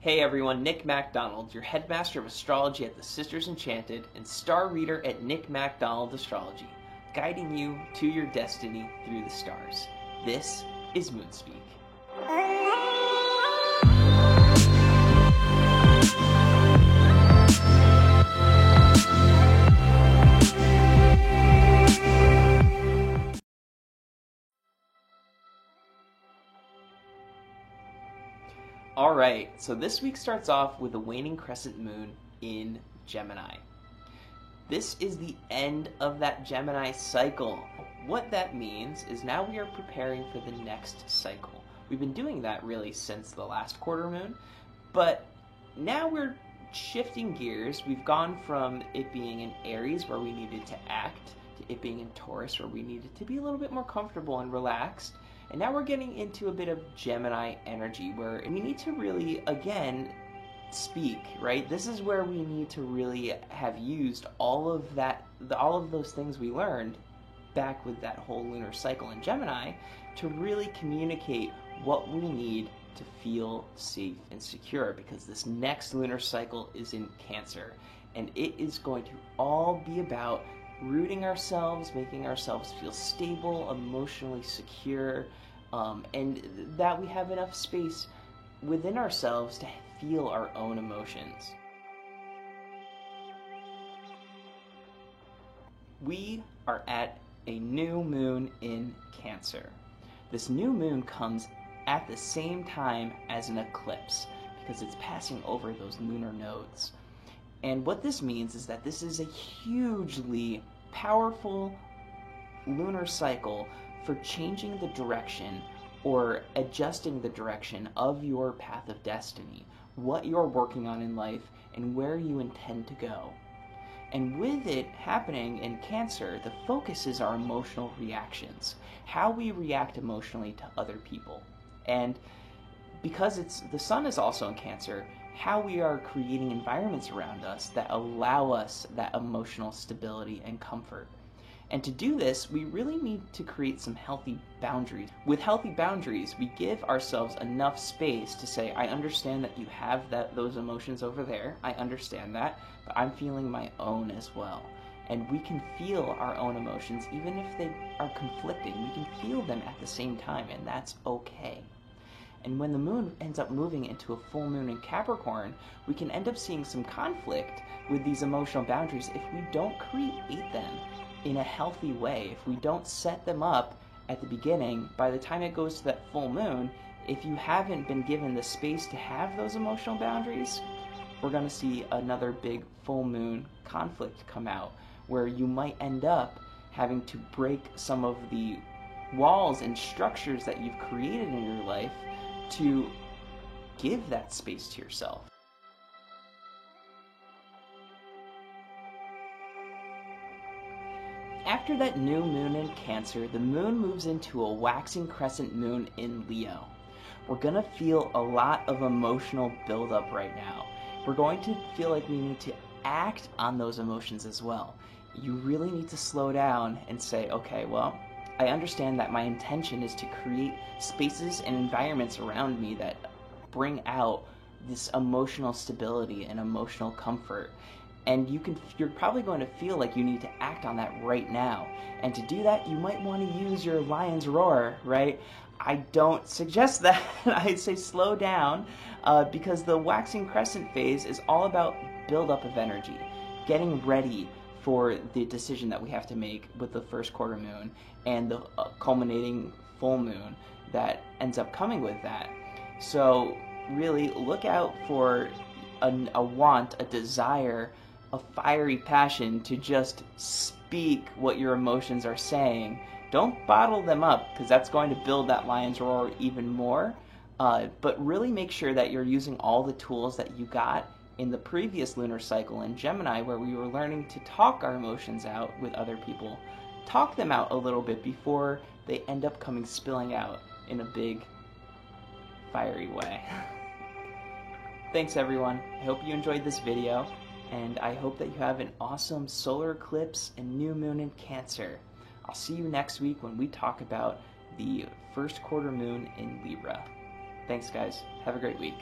Hey everyone, Nick MacDonald, your headmaster of astrology at the Sisters Enchanted and star reader at Nick MacDonald Astrology, guiding you to your destiny through the stars. This is Moonspeak. Alright, so this week starts off with a waning crescent moon in Gemini. This is the end of that Gemini cycle. What that means is now we are preparing for the next cycle. We've been doing that really since the last quarter moon, but now we're shifting gears. We've gone from it being in Aries where we needed to act, to it being in Taurus where we needed to be a little bit more comfortable and relaxed. And now we're getting into a bit of Gemini energy where we need to really, again, speak, right? This is where we need to really have used all of those things we learned back with that whole lunar cycle in Gemini to really communicate what we need to feel safe and secure, because this next lunar cycle is in Cancer, and it is going to all be about rooting ourselves, making ourselves feel stable, emotionally secure, and that we have enough space within ourselves to feel our own emotions. We are at a new moon in Cancer. This new moon comes at the same time as an eclipse because it's passing over those lunar nodes. And what this means is that this is a hugely powerful lunar cycle for changing the direction or adjusting the direction of your path of destiny, what you're working on in life, and where you intend to go. And with it happening in Cancer, the focus is our emotional reactions, how we react emotionally to other people. And because the sun is also in Cancer, how we are creating environments around us that allow us that emotional stability and comfort. And to do this, we really need to create some healthy boundaries. With healthy boundaries, we give ourselves enough space to say, I understand that you have those emotions over there, I understand that, but I'm feeling my own as well. And we can feel our own emotions even if they are conflicting. We can feel them at the same time, and that's okay. And when the moon ends up moving into a full moon in Capricorn, we can end up seeing some conflict with these emotional boundaries if we don't create them in a healthy way. If we don't set them up at the beginning, by the time it goes to that full moon, if you haven't been given the space to have those emotional boundaries, we're going to see another big full moon conflict come out, where you might end up having to break some of the walls and structures that you've created in your life to give that space to yourself. After that new moon in Cancer, the moon moves into a waxing crescent moon in Leo. We're going to feel a lot of emotional buildup right now. We're going to feel like we need to act on those emotions as well. You really need to slow down and say, okay, well, I understand that my intention is to create spaces and environments around me that bring out this emotional stability and emotional comfort. And you're probably going to feel like you need to act on that right now. And to do that, you might want to use your lion's roar, right? I don't suggest that. I'd say slow down, because the waxing crescent phase is all about buildup of energy, getting ready for the decision that we have to make with the first quarter moon and the culminating full moon that ends up coming with that. So really look out for a want, a desire, a fiery passion to just speak what your emotions are saying. Don't bottle them up, because that's going to build that lion's roar even more. But really make sure that you're using all the tools that you got in the previous lunar cycle in Gemini, where we were learning to talk our emotions out with other people. Talk them out a little bit before they end up spilling out in a big, fiery way. Thanks everyone. I hope you enjoyed this video, and I hope that you have an awesome solar eclipse and new moon in Cancer. I'll see you next week when we talk about the first quarter moon in Libra. Thanks guys. Have a great week.